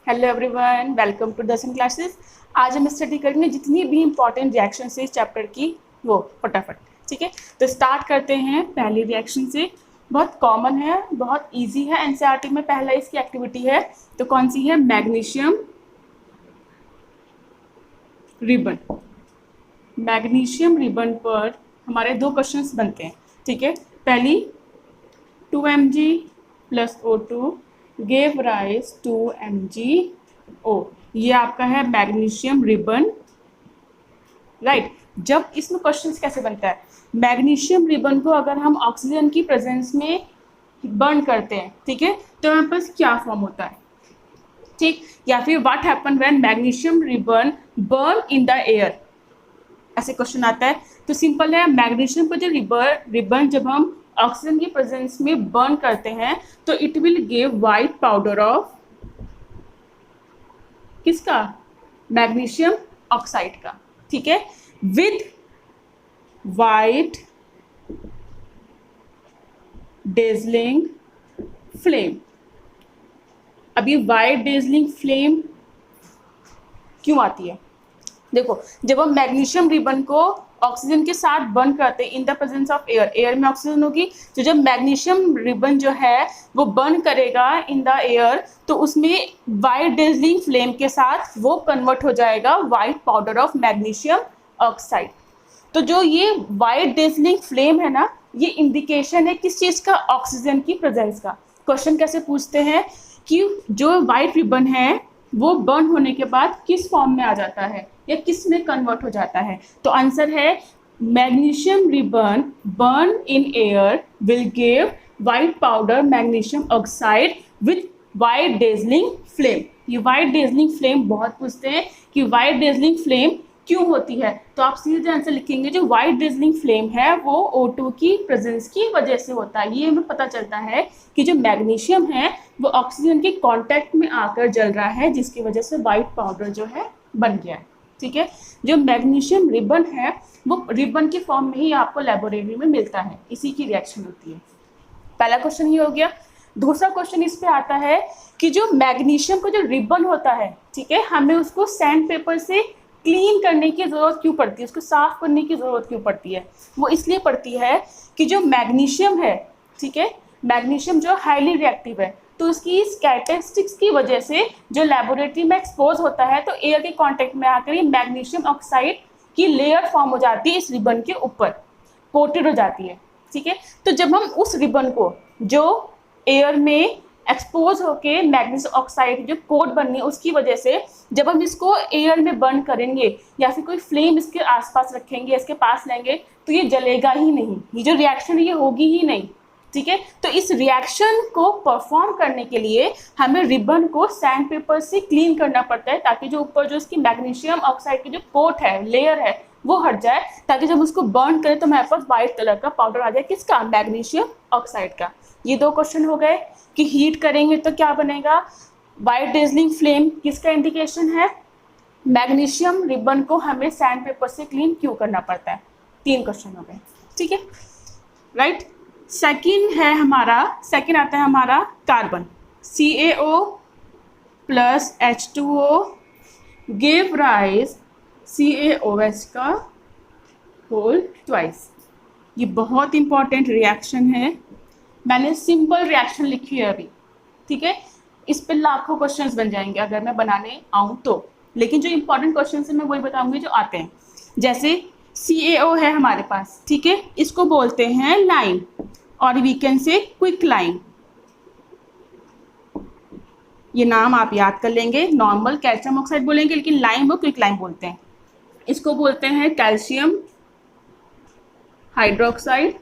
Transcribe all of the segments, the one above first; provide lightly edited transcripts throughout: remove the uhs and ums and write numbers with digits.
Hello everyone, welcome to Darshan classes. आज हम study करेंगे जितनी भी इंपॉर्टेंट रिएक्शन से इस चैप्टर की वो फटाफट। ठीक है, तो स्टार्ट करते हैं पहली रिएक्शन से। बहुत कॉमन है, बहुत इजी है, एनसीईआरटी में पहला इसकी एक्टिविटी है। तो कौन सी है? Magnesium ribbon. मैग्नीशियम रिबन पर हमारे दो क्वेश्चंस बनते हैं। ठीक है, पहली 2 mg plus O2 gave rise to MgO। ये आपका है मैग्नीशियम रिबन, राइट। जब इसमें क्वेश्चन कैसे बनता है, मैग्नीशियम रिबन को अगर हम ऑक्सीजन की प्रेजेंस में बर्न करते हैं, ठीक है, तो हमारे पास क्या फॉर्म होता है, ठीक। या फिर what happen when magnesium ribbon burn in the air, ऐसे क्वेश्चन आता है। तो सिंपल है, मैग्नीशियम को जो रिबन जब हम ऑक्सीजन की प्रेजेंस में बर्न करते हैं तो it will give white powder of किसका? मैग्नीशियम ऑक्साइड का। ठीक है, विद वाइट डेजलिंग फ्लेम। अभी वाइट डेजलिंग फ्लेम क्यों आती है? देखो, जब हम मैग्नीशियम रिबन को ऑक्सीजन के साथ बर्न करते हैं इन the presence of air, air में ऑक्सीजन होगी, तो जब मैग्नीशियम रिबन जो है वो बर्न करेगा इन द एयर तो उसमें वाइट डेजलिंग फ्लेम के साथ वो कन्वर्ट हो जाएगा white powder of magnesium oxide. तो जो ये वाइट डेजलिंग फ्लेम है ना, ये इंडिकेशन है किस चीज़ का? ऑक्सीजन की प्रेजेंस का। क्वेश्चन कैसे पूछते हैं कि जो वाइट रिबन है वो बर्न होने के बाद किस फॉर्म में आ जाता है या किस में कन्वर्ट हो जाता है? तो आंसर है magnesium ribbon burn in air will give white powder magnesium oxide with white dazzling flame. ये वाइट डेजलिंग फ्लेम बहुत पूछते हैं कि वाइट डेजलिंग फ्लेम क्यों होती है, तो आप सीधे आंसर लिखेंगे जो वाइट डेजलिंग फ्लेम है वो O2 की प्रेजेंस की वजह से होता है। ये हमें पता चलता है कि जो मैग्नीशियम है वो ऑक्सीजन के कांटेक्ट में आकर जल रहा है, जिसकी वजह से वाइट पाउडर जो है बन गया है। ठीक है, जो मैग्नीशियम रिबन है वो रिबन की फॉर्म में ही आपको लेबोरेटरी में मिलता है, इसी की रिएक्शन होती है। पहला क्वेश्चन ये हो गया। दूसरा क्वेश्चन इस पे आता है कि जो मैग्नीशियम का जो रिबन होता है, ठीक है, हमें उसको सैंड पेपर से क्लीन करने की ज़रूरत क्यों पड़ती है, उसको साफ करने की ज़रूरत क्यों पड़ती है? वो इसलिए पड़ती है कि जो मैग्नीशियम है, ठीक है, मैग्नीशियम जो हाईली रिएक्टिव है, तो उसकी इस कैरेक्टरिस्टिक्स की वजह से जो लेबोरेटरी में एक्सपोज होता है तो एयर के कांटेक्ट में आकर ये मैग्नीशियम ऑक्साइड की लेयर फॉर्म हो जाती है इस रिबन के ऊपर, कोटेड हो जाती है। ठीक है, तो जब हम उस रिबन को जो एयर में एक्सपोज होके मैग्नीशियम ऑक्साइड जो कोट बननी है उसकी वजह से जब हम इसको एयर में बर्न करेंगे या फिर कोई फ्लेम इसके आसपास रखेंगे, इसके पास लेंगे, तो ये जलेगा ही नहीं, ये जो रिएक्शन है ये होगी ही नहीं। ठीक है, तो इस रिएक्शन को परफॉर्म करने के लिए हमें रिबन को सैंड पेपर से क्लीन करना पड़ता है ताकि जो ऊपर जो इसकी मैग्नीशियम ऑक्साइड की जो कोट है, लेयर है, वो हट जाए, ताकि जब उसको बर्न करें तो हमारे पास व्हाइट कलर का पाउडर आ जाए, किसका? मैग्नीशियम ऑक्साइड का। ये दो क्वेश्चन हो गए कि हीट करेंगे तो क्या बनेगा, वाइट डेजलिंग फ्लेम किसका इंडिकेशन है? मैग्नीशियम रिबन को हमें सैंड पेपर से क्लीन क्यों करना पड़ता है? 3 क्वेश्चन हो गए। ठीक है, राइट। सेकंड है हमारा, सेकंड आता है हमारा carbon, CaO plus H2O give rise CaOH का होल ट्वाइस। ये बहुत इंपॉर्टेंट रिएक्शन है, मैंने सिंपल रिएक्शन लिखी है अभी। ठीक है, इस पे लाखों क्वेश्चंस बन जाएंगे अगर मैं बनाने आऊँ तो, लेकिन जो इंपॉर्टेंट क्वेश्चन है मैं वही बताऊंगी जो आते हैं। जैसे CaO है हमारे पास, ठीक है, इसको बोलते हैं लाइम और we can say quick lime. ये नाम आप याद कर लेंगे, नॉर्मल कैल्शियम ऑक्साइड बोलेंगे लेकिन लाइम वो क्विक लाइम बोलते हैं। इसको बोलते हैं कैल्शियम हाइड्रोक्साइड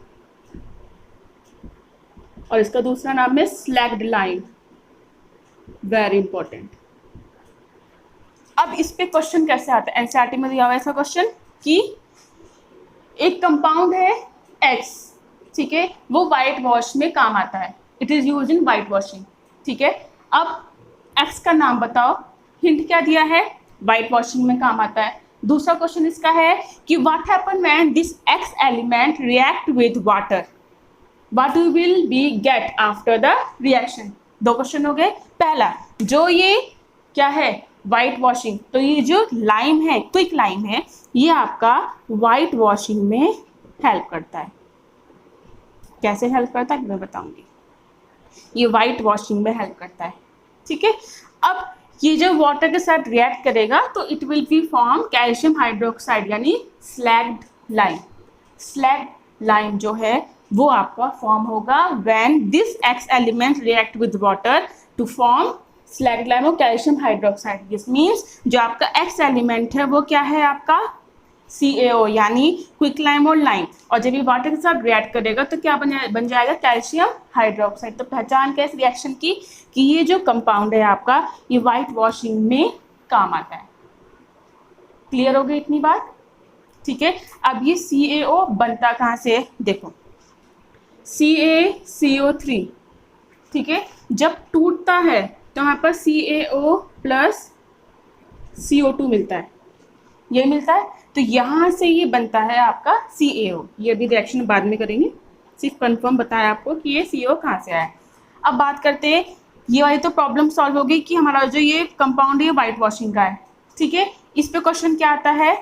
और इसका दूसरा नाम है स्लैग्ड लाइम। Very important. अब इस पे क्वेश्चन कैसे आता है, एनसीईआरटी में दिया हुआ ऐसा क्वेश्चन कि एक कंपाउंड है X, ठीक है, वो वाइट वॉश में काम आता है, it is use in white washing. ठीक है, अब X का नाम बताओ, हिंट क्या दिया है? वाइट वॉशिंग में काम आता है। दूसरा क्वेश्चन इसका है कि what happen when this X element react with water, what you will be get after the reaction. 2 question हो गए। पहला, जो ये क्या है, वाइट वॉशिंग। तो ये जो लाइम है, क्विक लाइम है, ये आपका वाइट वॉशिंग में हेल्प करता है। कैसे हेल्प करता है मैं बताऊंगी। ये वाइट वॉशिंग में हेल्प करता है, ठीक है। अब ये जब वाटर के साथ रिएक्ट करेगा तो it will be form calcium hydroxide यानी स्लैग्ड लाइम। स्लैग्ड लाइम जो है वो आपका फॉर्म होगा when this x element react with water to form slaked lime और कैल्शियम हाइड्रोक्साइड। दिस मीन्स जो आपका एक्स एलिमेंट है वो क्या है आपका CaO यानी क्विक लाइम और लाइम, और जब ये वाटर के साथ रिएक्ट करेगा तो क्या बन जाएगा कैल्शियम हाइड्रोक्साइड। तो पहचान क्या इस रिएक्शन की कि ये जो कंपाउंड है आपका ये वाइट वॉशिंग में काम आता है। क्लियर हो गई इतनी बात, ठीक है। अब ये CaO बनता कहाँ से, देखो CaCO3, ठीक है, जब टूटता है तो यहाँ पर CaO प्लस CO2 मिलता है, ये मिलता है। तो यहाँ से ये बनता है आपका CaO। ये भी रिएक्शन बाद में करेंगे, सिर्फ कंफर्म बताया आपको कि ये CO कहाँ से आया है। अब बात करते हैं, ये वाली तो प्रॉब्लम सॉल्व हो गई कि हमारा जो ये कंपाउंड है वाइट वॉशिंग का है, ठीक है। इस पे क्वेश्चन क्या आता है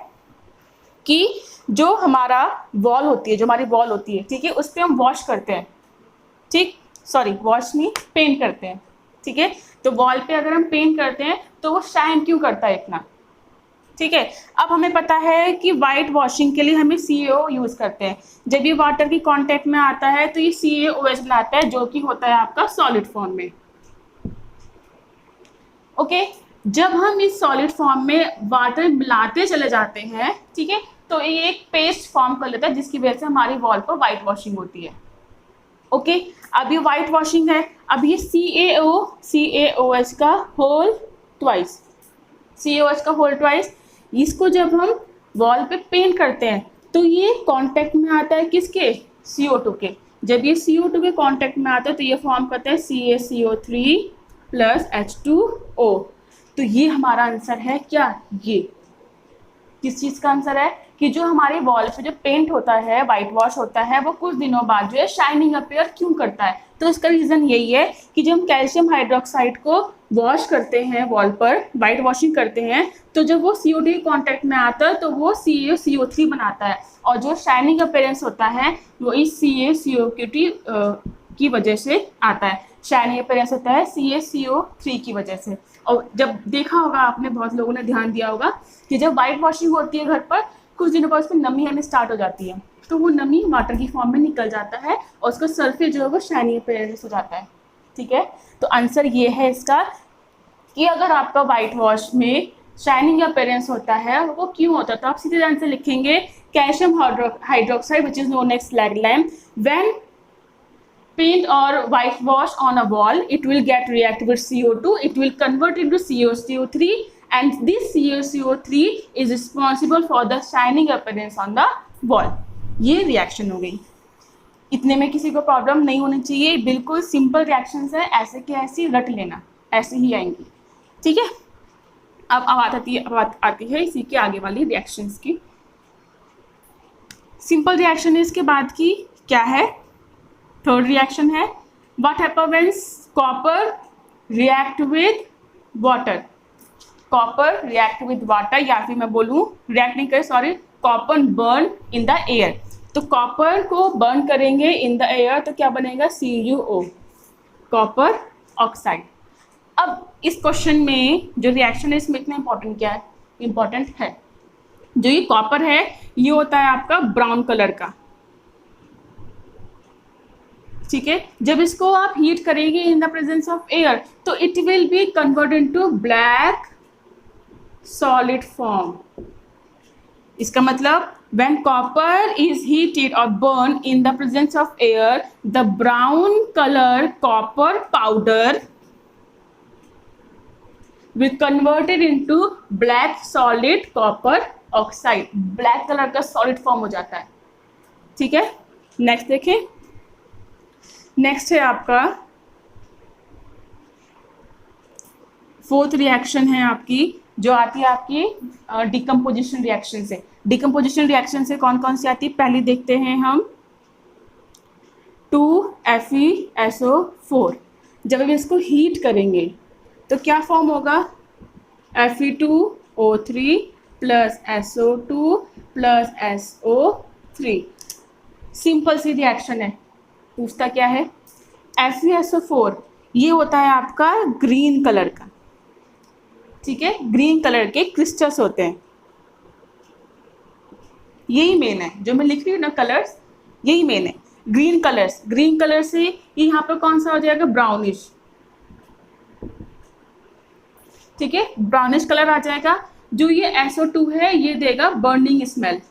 कि जो हमारा वॉल होती है, जो हमारी वॉल होती है, ठीक है, उस पर हम वॉश करते हैं, ठीक, सॉरी वॉश नहीं, पेंट करते हैं, ठीक है। तो वॉल पे अगर हम पेंट करते हैं तो वो शाइन क्यों करता है इतना, ठीक है। अब हमें पता है कि वाइट वॉशिंग के लिए हमें CaO यूज़ करते हैं। जब ये वाटर की कांटेक्ट में आता है तो ये CaOH बनाता है जो कि होता है आपका सॉलिड फॉर्म में, ओके। जब हम इस सॉलिड फॉर्म में वाटर मिलाते चले जाते हैं, ठीक है, तो ये एक पेस्ट फॉर्म कर लेता है जिसकी वजह से हमारी वॉल पर वाइट वॉशिंग होती है, ओके। अब ये वाइट वॉशिंग है, अब ये CaOH का होल ट्वाइस, CaOH का होल ट्वाइस, इसको जब हम वॉल पे पेंट करते हैं तो ये कांटेक्ट में आता है किसके, CO2 के। जब ये CO2 के कांटेक्ट में आता है तो ये फॉर्म करता है CaCO3 प्लस H2O। तो ये हमारा आंसर है क्या, ये किस चीज़ का आंसर है कि जो हमारे वॉल पे जो पेंट होता है, वाइट वॉश होता है, वो कुछ दिनों बाद जो है शाइनिंग अपीयर क्यों करता है। तो इसका रीज़न यही है कि जब हम कैल्शियम हाइड्रोक्साइड को वॉश करते हैं वॉल पर, वाइट वॉशिंग करते हैं, तो जब वो CO2 के कॉन्टैक्ट में आता है तो वो CaCO3 बनाता है, और जो शाइनिंग अपीयरेंस होता है वो इस CaCO3 की वजह से आता है। शाइनिंग अपीयरेंस होता है CaCO3 की वजह से। और जब देखा होगा आपने, बहुत लोगों ने ध्यान दिया होगा कि जब वाइट वॉशिंग होती है घर पर, कुछ दिनों बाद उसमें नमी आने स्टार्ट हो जाती है, तो वो नमी वाटर की फॉर्म में निकल जाता है और उसका सरफेस जो है वो शाइनिंग अपीयरेंस हो जाता है, ठीक है। तो आंसर ये है इसका कि अगर आपका वाइट वॉश में शाइनिंग अपीयरेंस होता है वो क्यों होता है, तो आप सीधे आंसर लिखेंगे calcium hydroxide which is known as slag lime। व्हेन paint or whitewash on a wall, it will get react with CO2, it will convert into CaCO3, and this CaCO3 is responsible for the shining appearance on the wall। ये reaction हो गई, इतने में किसी को problem नहीं होनी चाहिए, बिल्कुल सिंपल रिएक्शंस है, ऐसे के ऐसे रट लेना, ऐसे ही आएंगी, ठीक है। अब बात आती है इसी के आगे वाली रिएक्शंस की। सिंपल रिएक्शन है, इसके बाद की क्या है, थर्ड रिएक्शन है। What happen when copper react with water, copper react with water, या फिर मैं बोलूँ रिएक्ट नहीं करे, sorry, copper burn in the air. तो कॉपर को बर्न करेंगे इन द एयर तो क्या बनेगा, CuO, कॉपर ऑक्साइड। अब इस क्वेश्चन में जो रिएक्शन है इसमें इतना इंपॉर्टेंट क्या है, इंपॉर्टेंट है जो ये कॉपर है ये होता है आपका ब्राउन कलर का, ठीक है। जब इसको आप हीट करेंगे in the presence of air तो it will be convert into black solid form. इसका मतलब when copper is heated or burned in the presence of air, the brown color copper powder will converted into black solid copper oxide, black colour का solid form हो जाता है, ठीक है। Next देखें, next है आपका फोर्थ रिएक्शन है आपकी, जो आती है आपकी डिकम्पोजिशन रिएक्शन से। डिकम्पोजिशन रिएक्शन से कौन कौन सी आती है, पहले देखते हैं हम 2FeSO4। जब हम इसको हीट करेंगे तो क्या फॉर्म होगा, Fe2O3 plus SO2 plus SO3। Simple सी रिएक्शन है। पूछता क्या है, FeSO4 ये होता है आपका ग्रीन कलर का, ठीक है, ग्रीन कलर के क्रिस्टल्स होते हैं। यही मेन है जो मैं लिख रही हूँ ना, कलर्स, यही मेन है। ग्रीन कलर्स, ग्रीन कलर से ये यहाँ पर कौन सा हो जाएगा, ब्राउनिश, ठीक है, ब्राउनिश कलर आ जाएगा। जो ये SO2 है ये देगा बर्निंग स्मेल,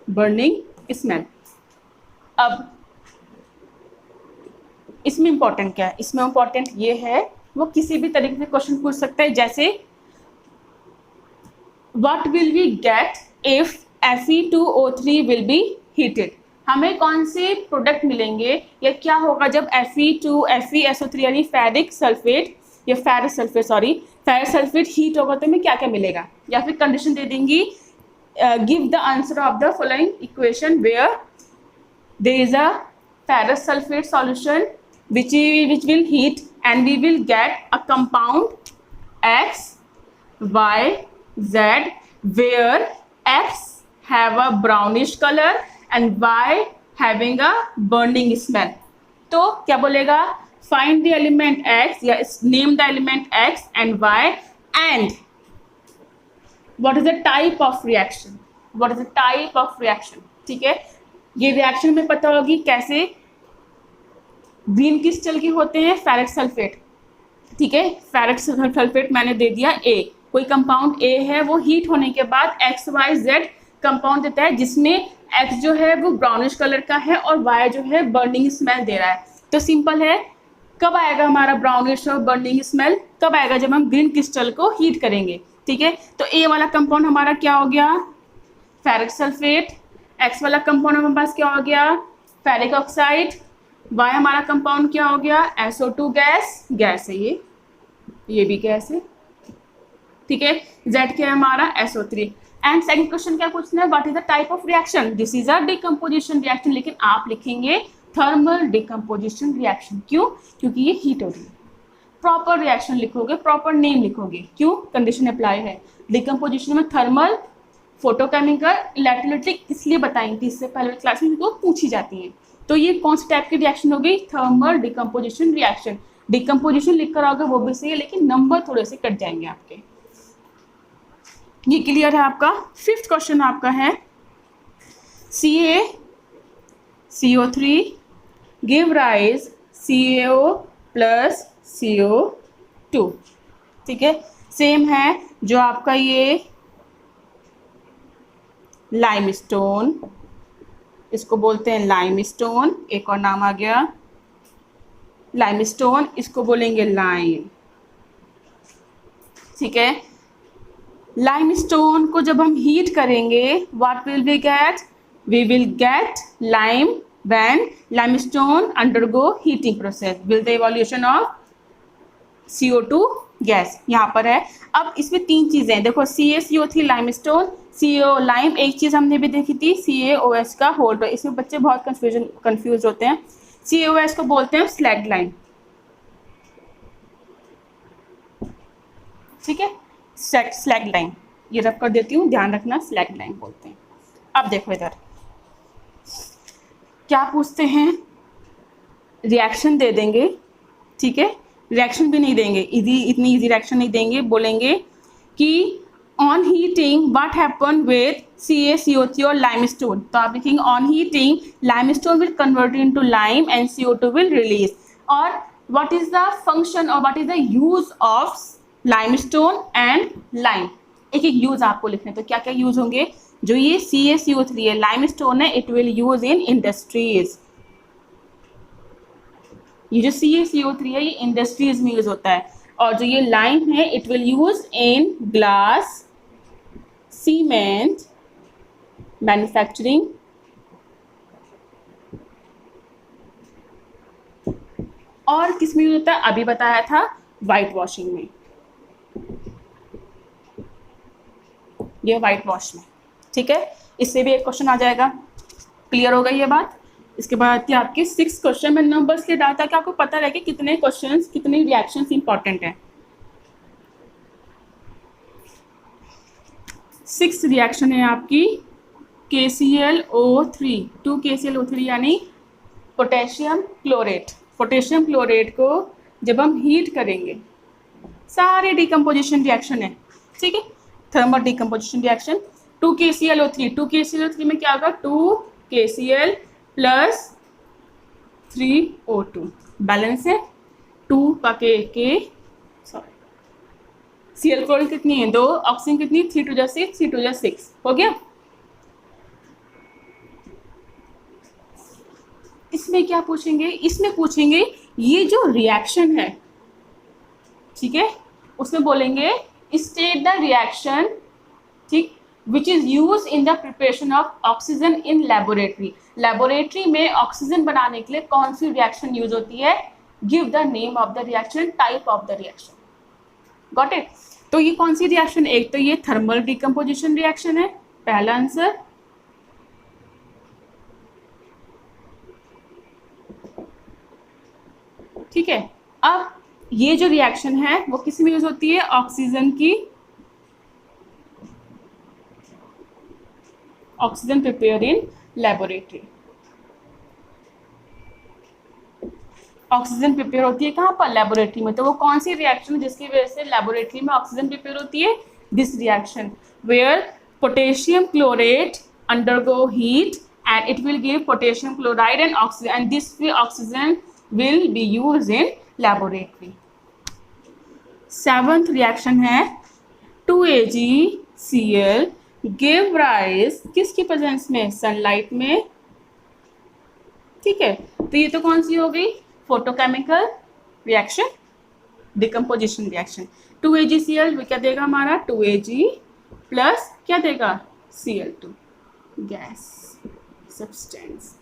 बर्निंग स्मेल। अब इसमें इंपॉर्टेंट क्या है, इसमें इंपॉर्टेंट ये है, वो किसी भी तरीके से क्वेश्चन पूछ सकता है, जैसे what will we get if Fe2O3 will be heated. हमें कौन से प्रोडक्ट मिलेंगे या क्या होगा जब FeSO3 यानी फेरिक सल्फेट या फेरस सल्फेट हीट होगा तो हमें क्या क्या मिलेगा। या फिर कंडीशन दे देंगी, give the answer of the following equation where there is a ferrous sulfate solution which will heat and we will get a compound X, Y, Z where X have a brownish color and Y having a burning smell। तो क्या बोलेगा, find the element X या name the element X and Y and what is the type of reaction, what is the type of reaction। ठीक है, ये reaction में पता होगी कैसे। ग्रीन क्रिस्टल की होते हैं फेरिक सल्फेट, ठीक है, फेरिक सल्फेट मैंने दे दिया A, कोई कंपाउंड A है, वो हीट होने के बाद XYZ कंपाउंड देता है जिसमें X जो है वो ब्राउनिश कलर का है और Y जो है बर्निंग स्मेल दे रहा है। तो सिंपल है, कब आएगा हमारा ब्राउनिश और बर्निंग स्मेल, कब आएगा जब हम ग्रीन क्रिस्टल को हीट करेंगे। ठीक है, तो A वाला कंपाउंड हमारा क्या हो गया, फेरिक सल्फेट। X वाला कंपाउंड हमारे पास क्या हो गया, फेरिक ऑक्साइड। Y हमारा कंपाउंड क्या हो गया, SO2 गैस, गैस है ये भी गैस है। ठीक है, Z क्या है हमारा, SO3। एंड सेकंड क्वेश्चन क्या पूछना है, what is the type of reaction, this is a decomposition reaction, लेकिन आप लिखेंगे थर्मल डिकम्पोजिशन रिएक्शन। क्यों, क्योंकि ये हीट हो रही है। प्रॉपर रिएक्शन लिखोगे, प्रॉपर नेम लिखोगे, क्यों, कंडीशन अप्लाई है। डिकम्पोजिशन में थर्मल, फोटोकेमिकल, इलेक्ट्रोलाइटिक इसलिए बताई थी इससे पहले क्लास में, इनको पूछी जाती हैं। तो ये कौन सी टाइप की रिएक्शन हो गई, थर्मल डिकम्पोजिशन रिएक्शन। डिकम्पोजिशन लिख कर आओगे वो भी सही है, लेकिन नंबर थोड़े से कट जाएंगे आपके। ये क्लियर है आपका। फिफ्थ क्वेश्चन आपका है, CaCO3 give rise CaO plus CO2। ठीक है, सेम है जो आपका ये लाइमस्टोन, इसको बोलते हैं लाइमस्टोन, एक और नाम आ गया लाइमस्टोन, इसको बोलेंगे लाइम। ठीक है, लाइमस्टोन को जब हम हीट करेंगे what will we get, we will get lime when limestone undergo heating process will the evolution of CO2 gas. यहाँ पर है। अब इसमें तीन चीज़ें देखो, CaCO3 लाइमस्टोन, CO लाइम, एक चीज़ हमने भी देखी थी CaOS का होल्ड, इसमें बच्चे बहुत कंफ्यूज होते हैं। CaOS को बोलते हैं स्लैग लाइम। ठीक है, स्लैग लाइम, ये रख कर देती हूँ, ध्यान रखना, स्लैग लाइम बोलते हैं। अब देखो इधर क्या पूछते हैं, रिएक्शन दे देंगे। ठीक है, रिएक्शन भी नहीं देंगे, इतनी इजी रिएक्शन नहीं देंगे, बोलेंगे कि on heating what happen with CaCO3 और लाइमस्टोन। तो आप लिखेंगे on heating limestone will convert into lime and CO2 will release. और व्हाट इज द फंक्शन और what is the use of limestone and lime, एक एक यूज आपको लिखने। तो क्या क्या यूज होंगे, जो ये CaCO3 है, लाइमस्टोन है, it will use in industries. ये जो CaCO3 है ये इंडस्ट्रीज में यूज होता है। और जो ये लाइम है it will use in glass, cement manufacturing, और किस में यूज होता है, अभी बताया था वाइट वॉशिंग में, ये वाइट वॉश में। ठीक है, इससे भी एक क्वेश्चन आ जाएगा। क्लियर हो गई ये बात। इसके बाद थी आपके 6 क्वेश्चन में नंबर्स के डाटा, ताकि आपको पता रहे कि कितने क्वेश्चंस कितने रिएक्शंस इंपॉर्टेंट हैं। सिक्स रिएक्शन है आपकी KClO3, 2KClO3 यानी पोटेशियम क्लोरेट। पोटेशियम क्लोरेट को जब हम हीट करेंगे, सारे डिकम्पोजिशन रिएक्शन है, ठीक है, thermal decomposition reaction. 2KClO3, 2KClO3 में क्या होगा, 2KCl प्लस 3O2, बैलेंस है 2 का के सॉरी Cl क्लोरीन कितनी है, 2, ऑक्सीजन कितनी, 3 2 जा 6, 3 2 जा 6, हो गया। इसमें क्या पूछेंगे, इसमें पूछेंगे ये जो रिएक्शन है, ठीक है, उसमें बोलेंगे स्टेट द रिएक्शन, ठीक, which is use in the preparation of oxygen in laboratory. Laboratory में ऑक्सीजन बनाने के लिए कौन सी रिएक्शन यूज होती है, give the name of the reaction, type of the reaction, got it. तो ये कौन सी रिएक्शन, एक तो ये थर्मल डिकम्पोजिशन रिएक्शन है, पहला आंसर। ठीक है, अब ये जो रिएक्शन है वो किस में यूज होती है, ऑक्सीजन की, oxygen prepare in laboratory. Oxygen prepare होती है कहाँ पर, लेबोरेटरी में। तो वो कौन सी रिएक्शन है जिसकी वजह से लेबोरेटरी में ऑक्सीजन प्रिपेयर होती है, this reaction where potassium chlorate undergo heat and it will give potassium chloride and oxygen, and this oxygen will be used in laboratory. Seventh reaction है 2AgCl give rise किसकी presence में, sunlight में, ठीक है। तो ये तो कौन सी हो गई, photochemical reaction, decomposition reaction. 2AgCl क्या देगा हमारा, 2Ag प्लस क्या देगा, Cl2 गैस सब्सटेंस।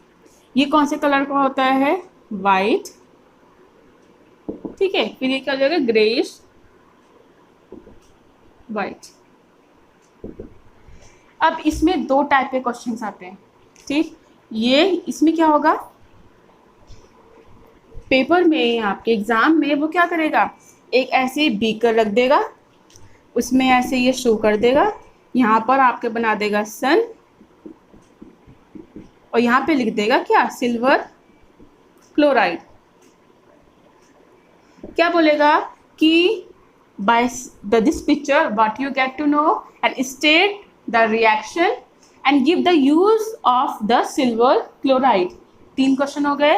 ये कौन से कलर का होता है, वाइट, ठीक है। फिर ये क्या हो जाएगा, ग्रेइश वाइट। अब इसमें दो टाइप के क्वेश्चंस आते हैं, ठीक। ये इसमें क्या होगा, पेपर में आपके एग्जाम में वो क्या करेगा, एक ऐसे बीकर रख देगा, उसमें ऐसे ये शो कर देगा, यहाँ पर आपके बना देगा सन, और यहाँ पे लिख देगा क्या, सिल्वर क्लोराइड। क्या बोलेगा कि by this picture what you get to know and state the reaction and give the use of the silver chloride. 3 question हो गए।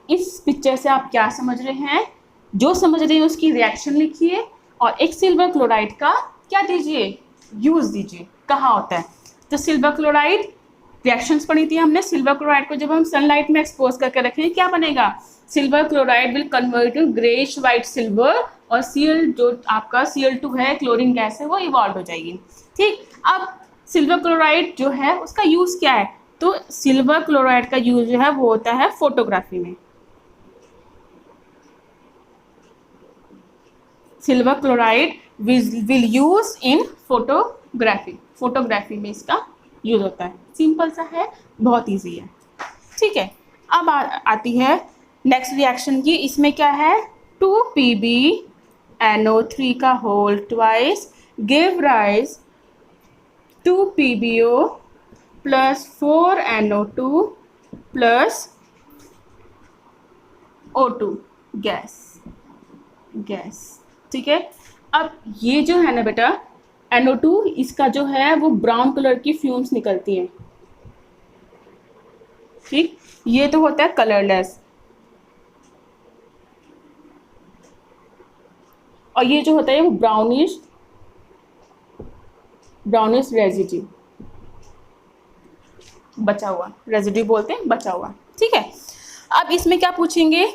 इस पिक्चर से आप क्या समझ रहे हैं, जो समझ रहे हैं उसकी रिएक्शन लिखिए, और एक सिल्वर क्लोराइड का क्या दीजिए, यूज दीजिए, कहाँ होता है। तो सिल्वर क्लोराइड रिएक्शंस पढ़ी थी हमने, सिल्वर क्लोराइड को जब हम सनलाइट में एक्सपोज करके रखें क्या बनेगा, silver chloride will convert to greyish white silver, और Cl जो आपका Cl2 है, क्लोरीन गैस है, वो इवॉल्व हो जाएगी, ठीक। अब सिल्वर क्लोराइड जो है उसका यूज क्या है, तो सिल्वर क्लोराइड का यूज जो है वो होता है फोटोग्राफी में। Silver chloride will use in photography, photography में इसका यूज होता है। सिंपल सा है, बहुत इजी है, ठीक है। अब आती है नेक्स्ट रिएक्शन की। इसमें क्या है, 2PbNO3 का whole twice give rise 2PbO plus 4NO2 plus O2 gas, ठीक है। अब ये जो है ना बेटा NO2, इसका जो है वो ब्राउन कलर की फ्यूम्स निकलती हैं, ठीक। ये तो होता है कलरलेस, और ये जो होता है वो ब्राउनिश रेजिड्यू, बचा हुआ, रेजिड्यू बोलते हैं, बचा हुआ, ठीक है। अब इसमें क्या पूछेंगे,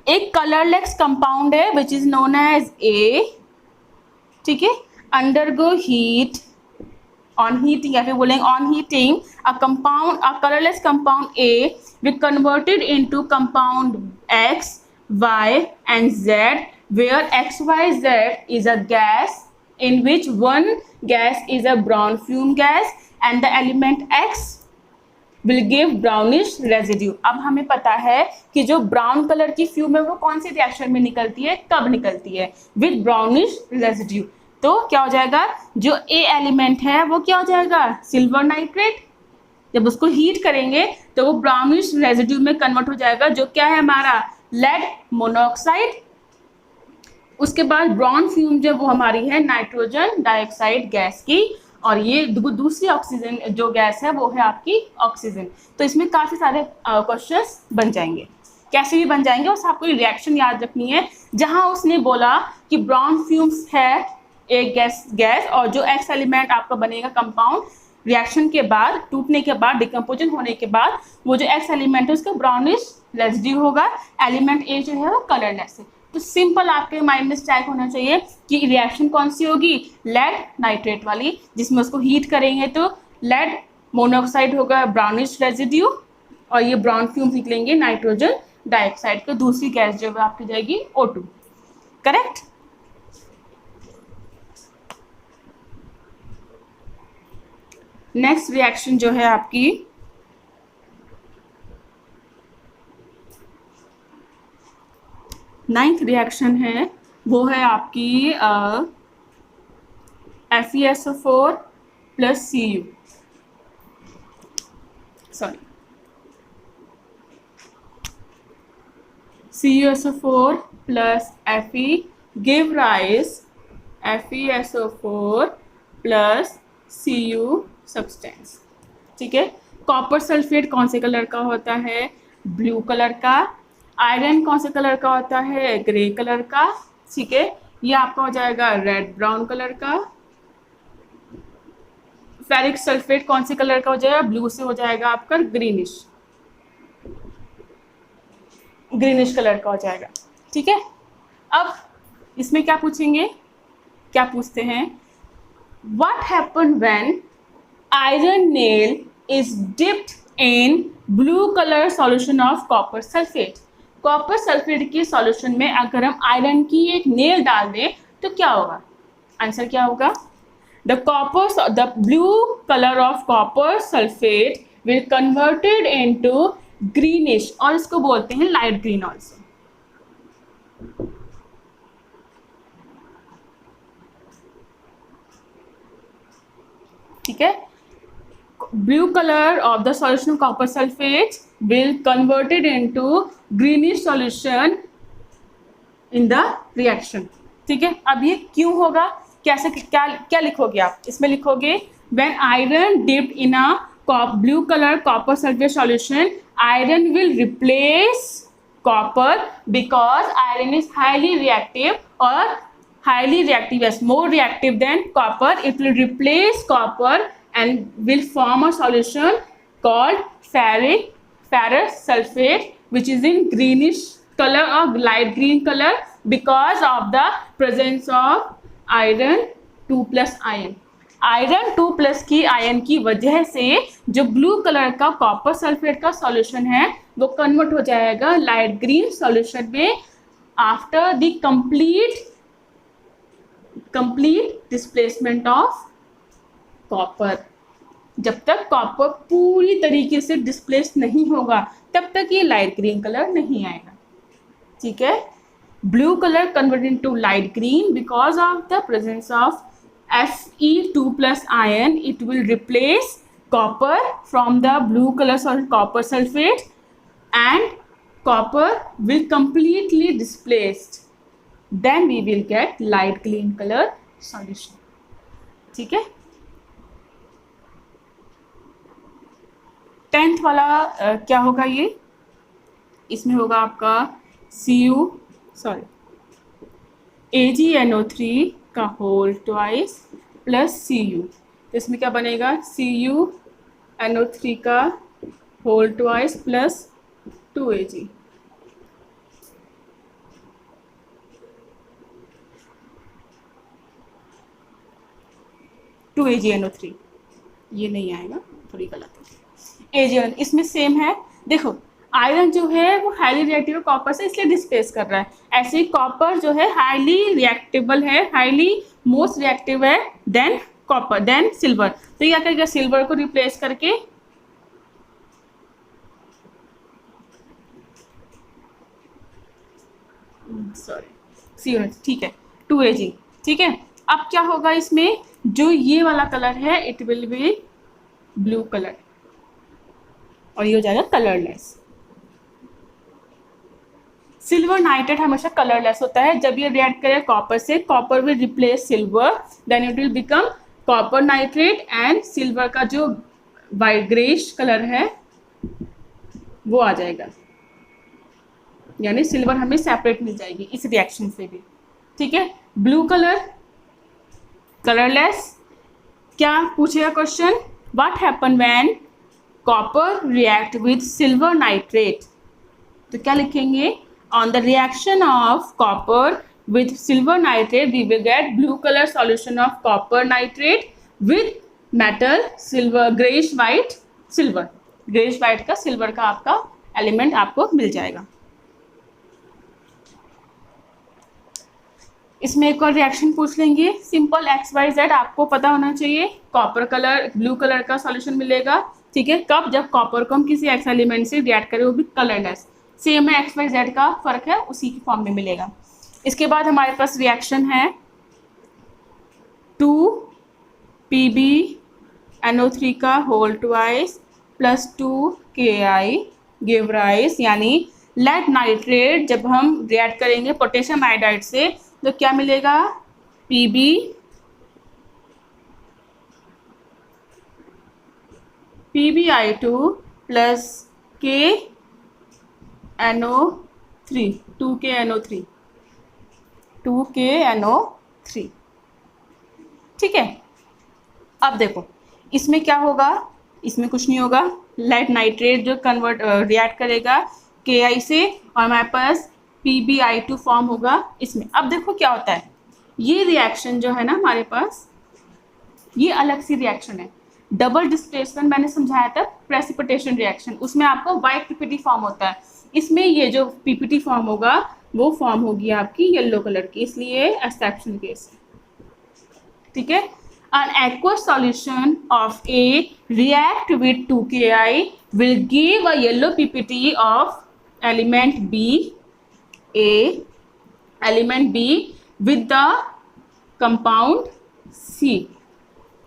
एक कलरलेस कंपाउंड है which is known as A, ठीक है, undergo heat on heating, या फिर बोलेंगे on heating a colorless compound A will converted into compound X, Y and Z, where X, Y, Z is a gas in which one gas is a brown fume gas and the element X will give brownish residue। अब हमें पता है कि जो brown colour की fume है वो कौन सी रिएक्शन में निकलती है, कब निकलती है, with brownish residue। तो क्या हो जाएगा, जो ए एलिमेंट है वो क्या हो जाएगा, सिल्वर नाइट्रेट। जब उसको हीट करेंगे तो वो ब्राउनिश रेजिड्यू में कन्वर्ट हो जाएगा, जो क्या है हमारा, लेड मोनोऑक्साइड। उसके बाद ब्राउन फ्यूम जो वो हमारी है नाइट्रोजन डाइऑक्साइड गैस की, और ये दूसरी ऑक्सीजन जो गैस है वो है आपकी ऑक्सीजन। तो इसमें काफ़ी सारे क्वेश्चंस बन जाएंगे, कैसे भी बन जाएंगे, बस आपको रिएक्शन याद रखनी है। जहां उसने बोला कि ब्राउन फ्यूम्स है एक गैस और जो एक्स एलिमेंट आपका बनेगा कंपाउंड, रिएक्शन के बाद, टूटने के बाद, डिकम्पोजन होने के बाद, वो जो एक्स एलिमेंट है उसका ब्राउनिश रेजिड्यू होगा, एलिमेंट ए जो है वो कलरलेस है। तो सिंपल आपके माइंड में स्ट्राइक होना चाहिए कि रिएक्शन कौन सी होगी, लेड नाइट्रेट वाली, जिसमें उसको हीट करेंगे तो लेड मोनोऑक्साइड होगा ब्राउनिश रेजिड्यू, और ये ब्राउन फ्यूम्स निकलेंगे नाइट्रोजन डाइऑक्साइड का, दूसरी गैस जो है आपकी जाएगी O2। करेक्ट। नेक्स्ट रिएक्शन जो है आपकी नाइन्थ रिएक्शन है, वो है आपकी FeSO4 plus Cu, sorry CuSO4 plus Fe give rise FeSO4 plus Cu substance. ठीक है। कॉपर सल्फेट कौन से कलर का होता है, ब्लू कलर का। आयरन कौन से कलर का होता है, ग्रे कलर का। ठीक है, ये आपका हो जाएगा रेड ब्राउन कलर का। फेरिक सल्फेट कौन से कलर का हो जाएगा, ब्लू से हो जाएगा आपका ग्रीनिश कलर का हो जाएगा। ठीक है। अब इसमें क्या पूछेंगे, क्या पूछते हैं, what happen when iron nail is dipped in blue colour solution of copper sulphate. Copper sulphate के सॉल्यूशन में अगर हम आयरन की एक नेल डाल दें तो क्या होगा, आंसर क्या होगा, the blue color of copper sulfate will converted into greenish, और इसको बोलते हैं लाइट ग्रीन ऑल्सो। ठीक है, blue color of the solution of copper sulfate will converted into greenish solution in the reaction। ठीक है, अब ये क्यों होगा, कैसे, क्या लिखोगे आप, इसमें लिखोगे when iron dipped in a blue color copper sulfate solution, iron will replace copper because iron is highly reactive, or highly reactive, yes, more reactive than copper. It will replace copper and will form a solution called ferrous sulfate, which is in greenish color or light green color because of the presence of iron 2+ ion. Iron 2+ की ion की वजह से जो blue colour का copper sulphate का solution है वो convert हो जाएगा लाइट ग्रीन सॉल्यूशन में after the complete displacement of copper. जब तक कॉपर पूरी तरीके से डिस्प्लेस नहीं होगा तब तक ये लाइट ग्रीन कलर नहीं आएगा। ठीक है, blue color converted into light green because of the presence of Fe2+ ion. It will replace copper from the blue color copper sulfate, and copper will completely displaced. Then we will get light green color solution। ठीक है, 10th वाला क्या होगा, ये इसमें होगा आपका AgNO3 का होल ट्वाइस प्लस Cu। तो इसमें क्या बनेगा, CuNO3 का whole twice plus 2Ag। AgNO3 ये नहीं आएगा, थोड़ी गलत है। Ag इसमें सेम है, देखो आयरन जो है वो हाईली रिएक्टिव कॉपर से इसलिए डिस्प्लेस कर रहा है, ऐसे ही कॉपर जो है हाईली रिएक्टेबल है, हाईली मोस्ट रिएक्टिव है देन कॉपर देन सिल्वर। तो क्या करेगा, सिल्वर को रिप्लेस करके ठीक है 2Ag। ठीक है, अब क्या होगा इसमें, जो ये वाला कलर है it will be blue colour और ये हो जाएगा कलरलेस। सिल्वर नाइट्रेट हमेशा कलरलेस होता है। जब ये रिएक्ट करे कॉपर से, copper will replace silver, then it will become copper nitrate and silver का जो वाइट ग्रेइश कलर है वो आ जाएगा, यानी सिल्वर हमें सेपरेट मिल जाएगी इस रिएक्शन से भी। ठीक है, ब्लू कलर कलरलेस। क्या पूछेगा question, what happen when copper react with silver nitrate, तो क्या लिखेंगे, on the reaction of copper with silver nitrate we will get blue color solution of copper nitrate with metal silver grayish white silver, grayish white का silver का आपका element आपको मिल जाएगा। इसमें एक और रिएक्शन पूछ लेंगे, सिंपल XYZ आपको पता होना चाहिए। कॉपर कलर ब्लू कलर का सॉल्यूशन मिलेगा, ठीक है, कब, जब कॉपर को हम किसी एक्स एलिमेंट से रिएक्ट करें वो भी कलरलेस। सेम है XYZ का फर्क है, उसी की फॉर्म में मिलेगा। इसके बाद हमारे पास रिएक्शन है 2PbNO3 का whole twice plus 2Ki give rise, यानी लेड नाइट्रेट जब हम रिएक्ट करेंगे पोटेशियम आयोडाइड से तो क्या मिलेगा, PbI2 प्लस KNO3 2KNO3। ठीक है, अब देखो इसमें क्या होगा, इसमें कुछ नहीं होगा, लेड नाइट्रेट जो कन्वर्ट रिएक्ट करेगा Ki से और हमारे पास PbI2 फॉर्म होगा इसमें। अब देखो क्या होता है, ये रिएक्शन जो है ना हमारे पास, ये अलग सी रिएक्शन है। डबल डिस्प्लेसमेंट मैंने समझाया था, प्रेसिपिटेशन रिएक्शन, उसमें आपका वाइट पीपीटी फॉर्म होता है। इसमें ये जो पीपीटी फॉर्म होगा वो फॉर्म होगी आपकी येलो कलर की, इसलिए एक्सेप्शन केस है। ठीक है, an aqueous solution of A react with 2Ki will give a yellow ppt of element B, element B with the compound C।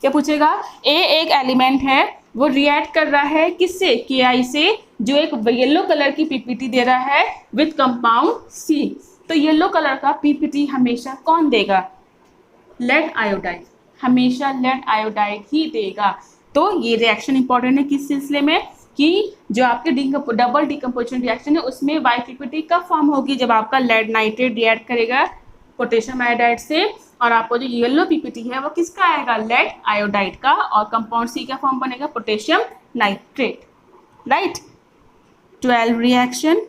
क्या पूछेगा, A एक एलिमेंट है, वो रिएक्ट कर रहा है किससे, Ki से, जो एक येलो कलर की पीपीटी दे रहा है विथ कंपाउंड C। तो येलो कलर का पीपीटी हमेशा कौन देगा, लेड आयोडाइड, हमेशा लेड आयोडाइड ही देगा। तो ये रिएक्शन इंपॉर्टेंट है किस सिलसिले में, कि जो आपके डबल डिकम्पोजिशन रिएक्शन है उसमें YPPT कब फॉर्म होगी, जब आपका लेड नाइट्रेट रिएक्ट करेगा पोटेशियम आयोडाइड से, और आपको जो येलो पीपीटी है वो किसका आएगा, लेड आयोडाइड का, और कंपाउंड C का फॉर्म बनेगा पोटेशियम नाइट्रेट। राइट, 12 रिएक्शन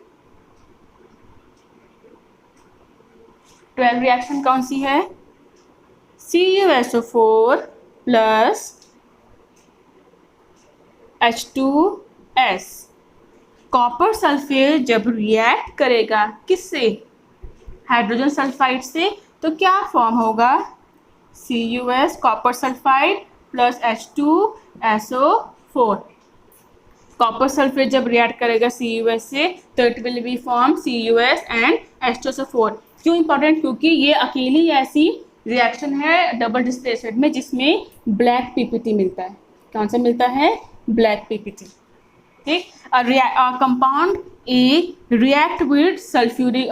कौन सी है, CuSO4 plus H2S, copper sulphate जब रिएक्ट करेगा किससे, हाइड्रोजन सल्फाइड से, तो क्या फॉर्म होगा, CuS copper sulphide plus H2SO4। Copper sulphate जब रिएक्ट करेगा CuS से तो it will be form CuS and H2SO4। क्यों इंपॉर्टेंट, क्योंकि ये अकेली ऐसी रिएक्शन है डबल डिस्प्लेसमेंट में जिसमें ब्लैक पीपीटी मिलता है। कौन सा मिलता है, ब्लैक पीपीटी। ठीक, compound A react with sulphuric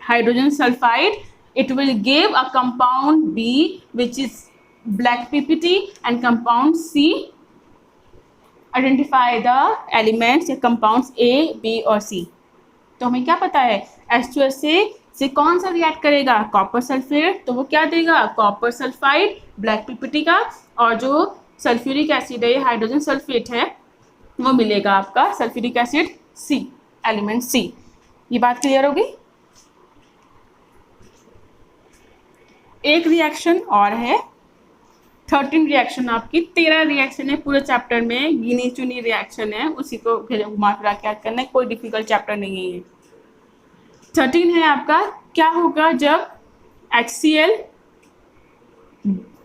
hydrogen sulphide, it will give a compound B which is black PPT and compound C। identify the elements या compounds A, B और C। तो हमें क्या पता है, H2S से कौन सा रिएक्ट करेगा, कॉपर सल्फेट, तो वो क्या देगा, कॉपर सल्फाइड ब्लैक पीपीटी का, और जो सल्फ्यूरिक एसिड है हाइड्रोजन सल्फेट है वो मिलेगा आपका sulphuric acid C, element C। ये बात क्लियर होगी। एक रिएक्शन और है, 13 रिएक्शन, आपकी 13 रिएक्शन है पूरे चैप्टर में, गिनी चुनी रिएक्शन है, उसी को घुमा फिरा के याद करना है, कोई डिफिकल्ट चैप्टर नहीं है ये। 13 है आपका, क्या होगा जब HCl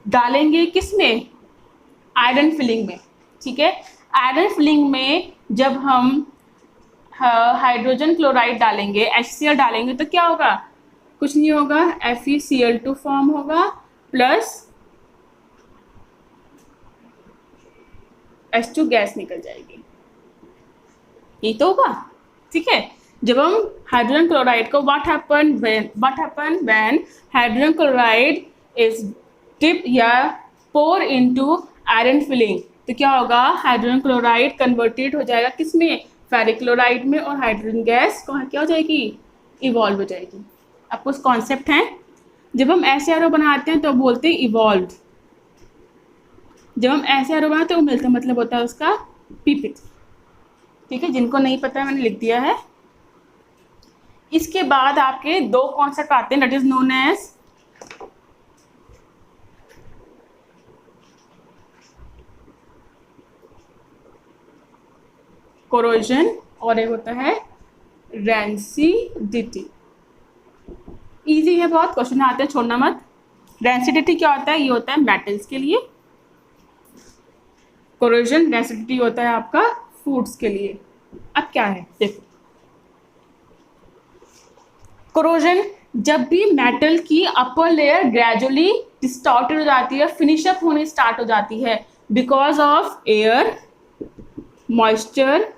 डालेंगे किसमें, आयरन फिलिंग में। ठीक है, आयरन फिलिंग में जब हम हाइड्रोजन क्लोराइड डालेंगे, HCl डालेंगे, तो क्या होगा, कुछ नहीं होगा, FeCl2 फॉर्म होगा प्लस H2 गैस निकल जाएगी, ये तो होगा। ठीक है, जब हम हाइड्रोजन क्लोराइड को what happen when hydrogen chloride is dip या पोर इनटू आयरन फिलिंग, तो क्या होगा, हाइड्रोजन क्लोराइड कन्वर्टेड हो जाएगा किसमें, फेरिक क्लोराइड में, और हाइड्रोजन गैस क्या हो जाएगी, इवॉल्व हो जाएगी। आपको कुछ कॉन्सेप्ट हैं, जब हम ऐसे एरो बनाते हैं तो बोलते हैं इवॉल्व, जब हम ऐसे एरो बनाते हैं तो मिलता मतलब होता है उसका पीपित। ठीक है, जिनको नहीं पता मैंने लिख दिया है। इसके बाद आपके दो कॉन्सेप्ट आते हैं, that is known as corrosion और एक होता है रेंसिडिटी। इजी है बहुत, क्वेश्चन आते हैं, छोड़ना मत। रेंसिडिटी क्या होता है, ये होता है मेटल्स के लिए, कोरोजन रेंसिडिटी होता है आपका फूड्स के लिए। अब क्या है देखो, कोरोजन जब भी मेटल की अपर लेयर ग्रेजुअली डिस्टॉर्टेड हो जाती है, फिनिश अप होने स्टार्ट हो जाती है बिकॉज ऑफ एयर, मॉइस्चर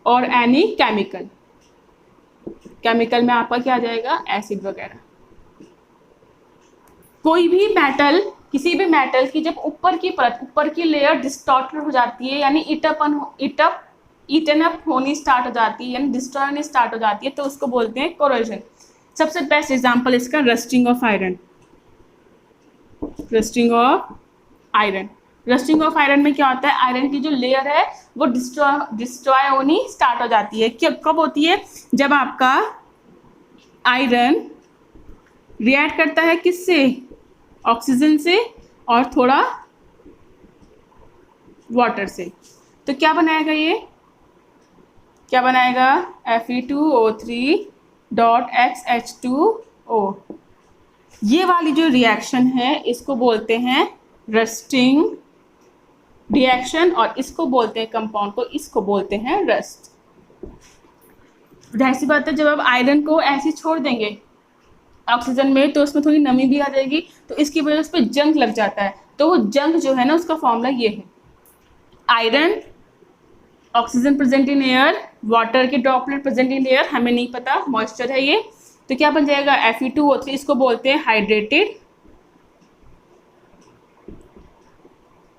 और एनी केमिकल में आपका क्या आ जाएगा, एसिड वगैरह। कोई भी मेटल, किसी भी मेटल की जब ऊपर की परत, ऊपर की लेयर डिस्टॉर्टेड हो जाती है, यानी ईटन अप होनी स्टार्ट हो जाती है, यानी डिस्ट्रॉय होनी स्टार्ट हो जाती है, तो उसको बोलते हैं कोरोजन। सबसे बेस्ट एग्जांपल इसका rusting of iron. Rusting of iron में क्या होता है, आयरन की जो लेयर है वो डिस्ट्रॉय होनी स्टार्ट हो जाती है। कब होती है, जब आपका आयरन रिएक्ट करता है किससे, ऑक्सीजन से और थोड़ा वाटर से, तो क्या बनाएगा, ये क्या बनाएगा, Fe2O3.XH2O। ये वाली जो रिएक्शन है इसको बोलते हैं रस्टिंग रिएक्शन, और इसको बोलते हैं कंपाउंड को, इसको बोलते हैं रस्ट। जाहिर सी बात है, जब आप आयरन को ऐसे छोड़ देंगे ऑक्सीजन में तो उसमें थोड़ी नमी भी आ जाएगी, तो इसकी वजह से उस पर जंग लग जाता है। तो वो जंग जो है ना, उसका फॉर्मूला ये है, iron, oxygen present in air, water के ड्रॉपलेट प्रेजेंट इन एयर, हमें नहीं पता, मॉइस्चर है ये, तो क्या बन जाएगा, Fe2O3, इसको बोलते हैं हाइड्रेटेड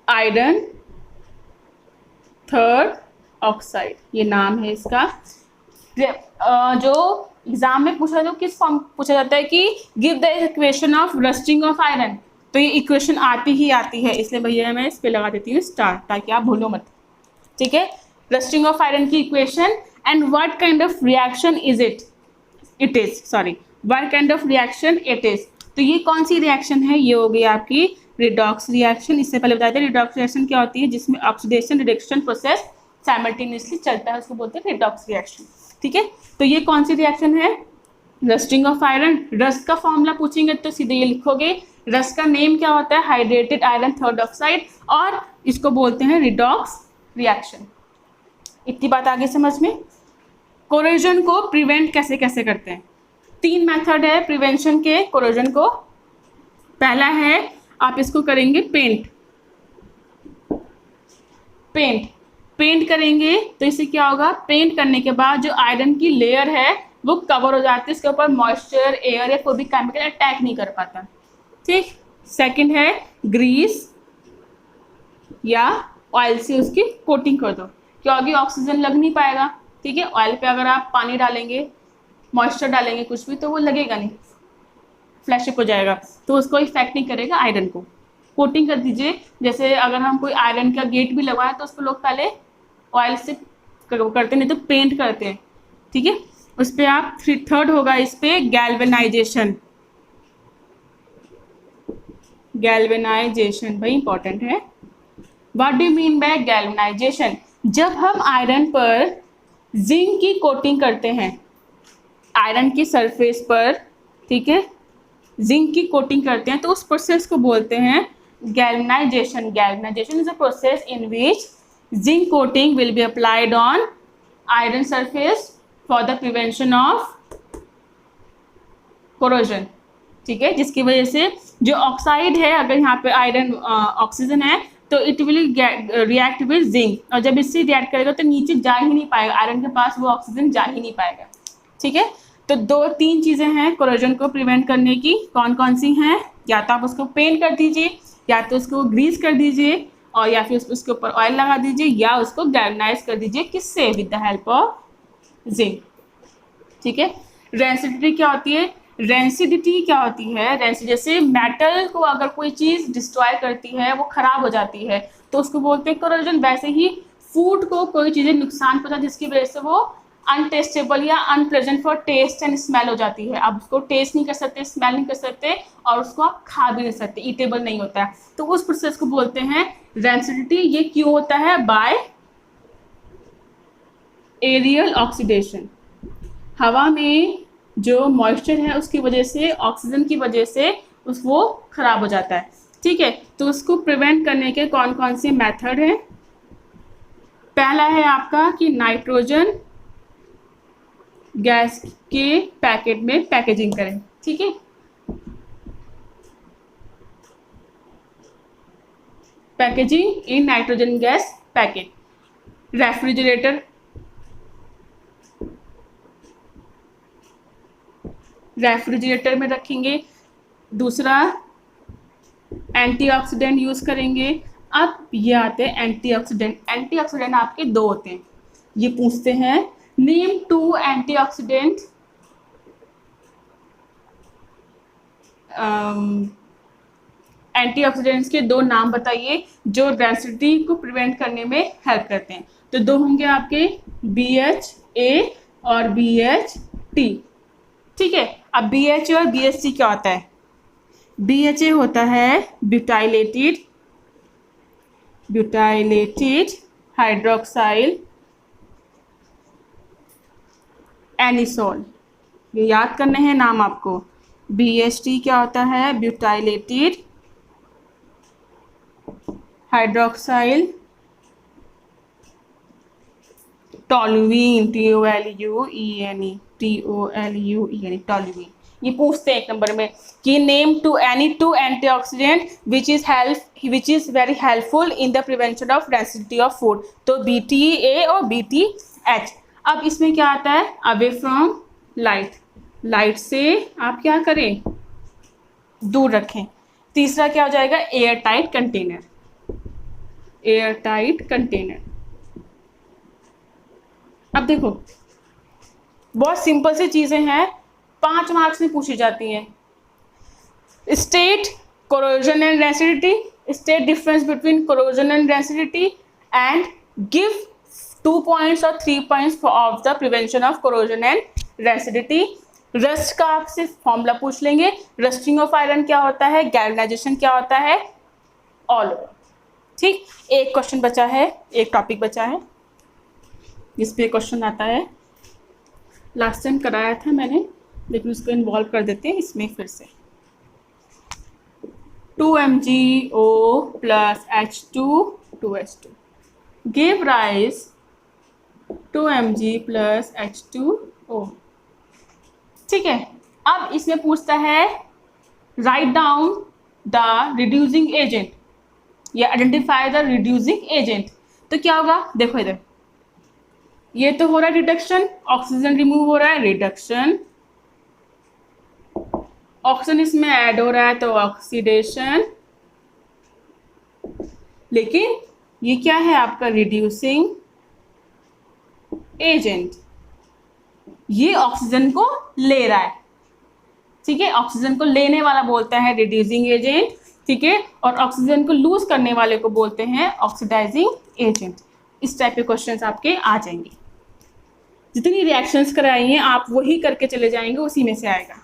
आयरन थर्ड ऑक्साइड, ये नाम है इसका। जो एग्जाम में पूछा तो किस फॉर्म पूछा जाता है कि give the equation of rusting of iron, तो ये इक्वेशन आती ही आती है, इसलिए भैया मैं इस पे लगा देती हूँ स्टार, ताकि आप भूलो मत। ठीक है, रस्टिंग ऑफ आयरन की equation, and what kind of reaction is it what kind of reaction it is. तो ये कौन सी रिएक्शन है, ये हो गई आपकी रिडॉक्स रिएक्शन। इससे पहले बताया था रिडॉक्स रिएक्शन क्या होती है, जिसमें ऑक्सीडेशन रिडक्शन प्रोसेस साइमल्टेनियसली चलता है, उसको बोलते हैं रिडॉक्स रिएक्शन। ठीक है, तो ये कौन सी रिएक्शन है, रस्टिंग ऑफ आयरन। रस्ट का फॉर्मूला पूछेंगे तो सीधे ये लिखोगे, रस्ट का नेम क्या होता है, हाइड्रेटेड आयरन थर्ड ऑक्साइड, और इसको बोलते हैं रिडॉक्स रिएक्शन। इतनी बात आगे समझ में। कोरोजन को प्रिवेंट कैसे कैसे करते हैं, 3 मेथड है प्रिवेंशन के कोरोजन को। पहला है आप इसको करेंगे पेंट करेंगे, तो इससे क्या होगा, पेंट करने के बाद जो आयरन की लेयर है वो कवर हो जाती है, इसके ऊपर मॉइस्चर, एयर या कोई भी केमिकल अटैक नहीं कर पाता। ठीक, सेकंड है ग्रीस या ऑयल से उसकी कोटिंग कर दो, क्योंकि ऑक्सीजन लग नहीं पाएगा। ठीक है, ऑयल पे अगर आप पानी डालेंगे, मॉइस्चर डालेंगे, कुछ भी, तो वो लगेगा नहीं, फ्लैशअप हो जाएगा, तो उसको इफेक्ट नहीं करेगा आयरन को। कोटिंग कर दीजिए, जैसे अगर हम कोई आयरन का गेट भी लगवाएं तो उसको लोग पहले ऑयल से करते, नहीं तो पेंट करते हैं। ठीक है, उस पर आप थर्ड होगा इस पे गैल्वेनाइजेशन भाई इंपॉर्टेंट है। What do you mean by galvanisation, जब हम आयरन पर जिंक की कोटिंग करते हैं, आयरन की सरफेस पर, ठीक है, जिंक की कोटिंग करते हैं, तो उस प्रोसेस को बोलते हैं galvanisation. Galvanisation is a process in which zinc coating will be applied on iron surface for the prevention of corrosion. ठीक है, जिसकी वजह से जो ऑक्साइड है, अगर यहाँ पे आयरन ऑक्सीजन है तो it will react with zinc, और जब इससे रिएक्ट करेगा तो नीचे जा ही नहीं पाएगा, आयरन के पास वो ऑक्सीजन जा ही नहीं पाएगा। ठीक है, तो 2-3 चीज़ें हैं कोरोजन को प्रिवेंट करने की। कौन कौन सी हैं? या तो आप उसको पेंट कर दीजिए, या तो उसको ग्रीस कर दीजिए, और या फिर उसके ऊपर ऑयल लगा दीजिए, या उसको गैल्वनाइज कर दीजिए। किससे? With the help of zinc. ठीक है, रेंसिडिटी क्या होती है? रेंसिडिटी क्या होती है? जैसे मेटल को अगर कोई चीज़ डिस्ट्रॉय करती है, वो खराब हो जाती है, तो उसको बोलते हैं कोरोजन। वैसे ही फूड को कोई चीज़ें नुकसान पहुंचा जिसकी वजह से वो अनटेस्टेबल या unpleasant for taste and smell हो जाती है। आप उसको टेस्ट नहीं कर सकते, स्मेल नहीं कर सकते, और उसको आप खा भी नहीं सकते, ईटेबल नहीं होता है, तो उस प्रोसेस को बोलते हैं रेंसिडिटी। ये क्यों होता है? By aerial oxidation. हवा में जो मॉइस्चर है उसकी वजह से, ऑक्सीजन की वजह से वो खराब हो जाता है। ठीक है, तो उसको प्रिवेंट करने के कौन कौन से मेथड हैं? पहला है आपका कि नाइट्रोजन गैस के पैकेट में पैकेजिंग करें। ठीक है, packaging in nitrogen gas packet. Refrigerator में रखेंगे। दूसरा, एंटीऑक्सीडेंट यूज़ करेंगे। अब ये आते हैं एंटीऑक्सीडेंट। एंटीऑक्सीडेंट आपके 2 होते हैं। ये पूछते हैं नेम 2 एंटीऑक्सीडेंट एंटीऑक्सीडेंट्स के 2 नाम बताइए जो रेंसिडिटी को प्रिवेंट करने में हेल्प करते हैं। तो 2 होंगे आपके BHA और BHT। ठीक है, अब BHA और BHT क्या होता है? BHA होता है ब्यूटाइलेटेड हाइड्रोक्साइल एनिसोल। ये याद करने हैं नाम आपको। BHT क्या होता है? Butylated hydroxyl toluene, TOLUENE, toluene. ये पूछते हैं 1 नंबर में कि name to any 2 antioxidant which is very helpful in the prevention of rancidity of food. तो BTA और BTH। अब इसमें क्या आता है? अवे फ्रॉम लाइट से आप क्या करें? दूर रखें। तीसरा क्या हो जाएगा? Air tight container. अब देखो, बहुत सिंपल सी चीज़ें हैं, 5 मार्क्स में पूछी जाती हैं। State corrosion and rancidity, state difference between corrosion and rancidity, and give 2 points और 3 points of the prevention of corrosion and rancidity. Rust का आपसे फॉर्मूला पूछ लेंगे। रस्टिंग ऑफ आयरन क्या होता है? गैल्वेनाइजेशन क्या होता है? All over. ठीक, एक क्वेश्चन बचा है, एक टॉपिक बचा है जिस पे क्वेश्चन आता है। लास्ट टाइम कराया था मैंने, लेकिन उसको इन्वॉल्व कर देते हैं इसमें फिर से। 2MgO plus H2 2H2 give rise 2Mg plus H2O। ठीक है, अब इसमें पूछता है write down the reducing agent या आइडेंटिफाई द रिड्यूसिंग एजेंट। तो क्या होगा? देखो इधर, ये तो हो रहा है रिडक्शन, ऑक्सीजन रिमूव हो रहा है, रिडक्शन। ऑक्सीजन इसमें ऐड हो रहा है तो ऑक्सीडेशन। लेकिन ये क्या है आपका? Reducing agent. ये ऑक्सीजन को ले रहा है। ठीक है, ऑक्सीजन को लेने वाला बोलता है रिड्यूसिंग एजेंट। ठीक है, और ऑक्सीजन को लूज करने वाले को बोलते हैं ऑक्सीडाइजिंग एजेंट। इस टाइप के क्वेश्चंस आपके आ जाएंगे। जितनी रिएक्शंस कराई हैं आप वही करके चले जाएंगे, उसी में से आएगा।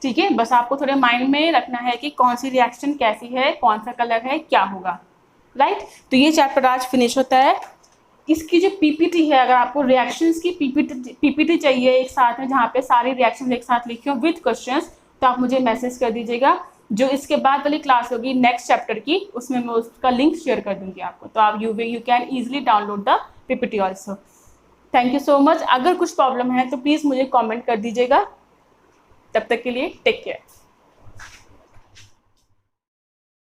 ठीक है, बस आपको थोड़े माइंड में रखना है कि कौन सी रिएक्शन कैसी है, कौन सा कलर है, क्या होगा। राइट, तो ये चैप्टर आज फिनिश होता है। इसकी जो पीपीटी है, अगर आपको रिएक्शंस की पीपीटी चाहिए एक साथ में, जहाँ पे सारी रिएक्शंस एक साथ लिखी हो विद क्वेश्चंस, तो आप मुझे मैसेज कर दीजिएगा। जो इसके बाद वाली क्लास होगी नेक्स्ट चैप्टर की, उसमें मैं उसका लिंक शेयर कर दूंगी आपको, तो आप you can easily download the PPT also. Thank you so much. अगर कुछ प्रॉब्लम है तो प्लीज़ मुझे कमेंट कर दीजिएगा। तब तक के लिए टेक केयर।